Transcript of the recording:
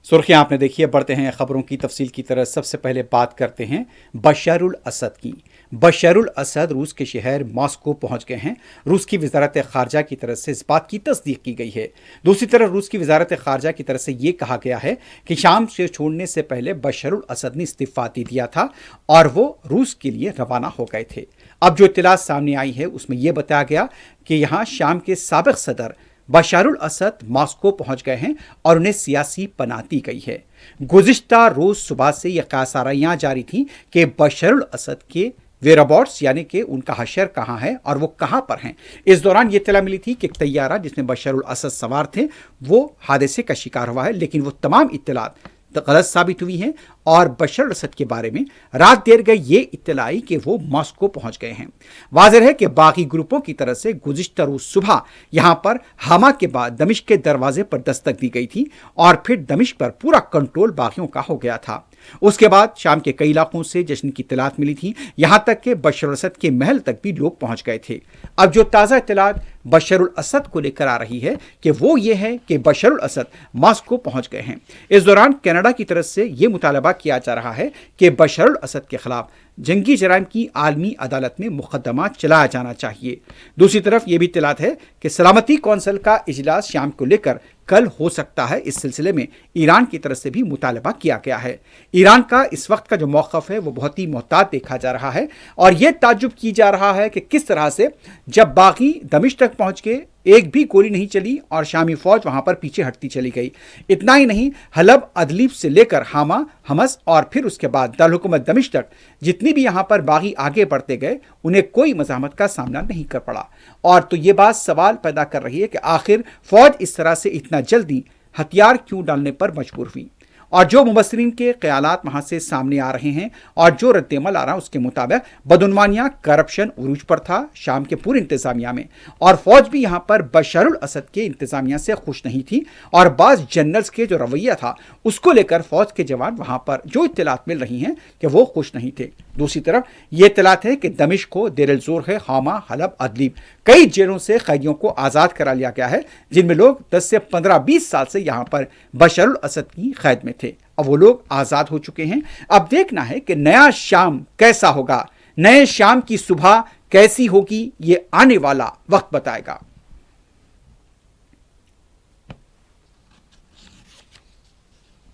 सुर्खियां आपने देखी है, बढ़ते हैं खबरों की तफसील की तरफ। सबसे पहले बात करते हैं बशरुल असद की। बशरुल असद रूस के शहर मॉस्को पहुंच गए हैं। रूस की वजारत खारजा की तरफ से इस बात की तस्दीक की गई है। दूसरी तरफ रूस की वजारत खारजा की तरफ से ये कहा गया है कि शाम से छोड़ने से पहले बशरुल असद ने इस्तीफा दे दिया था और वो रूस के लिए रवाना हो गए थे। अब जो इत्तलात सामने आई है उसमें यह बताया गया कि यहाँ शाम के साबिक सदर बशरुल असद मॉस्को पहुंच गए हैं और उन्हें सियासी पनाह दी गई है। गुज़िश्ता रोज सुबह से यह क़यासाराइयां जारी थी कि बशरुल असद के वेराबॉट्स यानी कि उनका हशर कहाँ है और वो कहाँ पर हैं। इस दौरान ये इत्तला मिली थी कि एक तैयारा जिसमें बशरुल असद सवार थे वो हादसे का शिकार हुआ है, लेकिन वो तमाम इत्तलात गलत साबित हुई हैं और बशर असद के बारे में रात देर गई ये इत्तला आई कि वो मॉस्को पहुंच गए हैं। वाज़ेह है कि बागी ग्रुपों की तरफ से गुज़िश्ता रोज सुबह यहां पर हमा के बाद दमिश्क के दरवाजे पर दस्तक दी गई थी और फिर दमिश्क पर पूरा कंट्रोल बागियों का हो गया था। उसके बाद शाम के कई इलाकों से जश्न की इत्तलात मिली थी, यहां तक कि बशर असद के महल तक भी लोग पहुंच गए थे। अब जो ताज़ा इत्तलात बशरुल असद को लेकर आ रही है कि वो ये है कि बशरुल असद मॉस्को पहुंच गए हैं। इस दौरान कनाडा की तरफ से ये मुतालबा किया जा रहा है कि बशरुल असद के खिलाफ जंगी जराइम की आलमी अदालत में मुकदमा चलाया जाना चाहिए। दूसरी तरफ ये भी इत्तलात है कि सलामती कौंसिल का इजलास शाम को लेकर कल हो सकता है। इस सिलसिले में ईरान की तरफ से भी मुतालबा किया गया है। ईरान का इस वक्त का जो मौक़िफ़ है वो बहुत ही मोहतात देखा जा रहा है और ये ताज्जुब की जा रहा है कि किस तरह से जब बागी दमिश्क तक पहुंच के एक भी गोली नहीं चली और शामी फौज वहां पर पीछे हटती चली गई। इतना ही नहीं, हलब अदलीब से लेकर हामा हमस और फिर उसके बाद दारुल हुकूमत दमिश्क तक जितनी भी यहां पर बागी आगे बढ़ते गए उन्हें कोई मज़ाहमत का सामना नहीं कर पड़ा। और तो ये बात सवाल पैदा कर रही है कि आखिर फौज इस तरह से इतना जल्दी हथियार क्यों डालने पर मजबूर हुई। और जो मुबस्सिरीन के ख्यालात वहां से सामने आ रहे हैं और जो रद्द-ए-अमल आ रहा है उसके मुताबिक बदउनवानियां करप्शन उरूज पर था शाम के पूरी इंतजामिया में, और फौज भी यहां पर बशरुल असद के इंतजामिया से खुश नहीं थी और बाज़ जनरल्स के जो रवैया था उसको लेकर फौज के जवान वहां पर जो इत्तलात मिल रही हैं कि वो खुश नहीं थे। दूसरी तरफ ये इत्तलात है कि दमिश्क को देर अल ज़ोर है, हामा, हलब, अदलीब कई जेलों से कैदियों को आज़ाद करा लिया गया है जिनमें लोग 10 से 15-20 साल से यहाँ पर बशरुल असद की कैद में थे। अब वो लोग आज़ाद हो चुके हैं। अब देखना है कि नया शाम कैसा होगा, नए शाम की सुबह कैसी होगी, ये आने वाला वक्त बताएगा।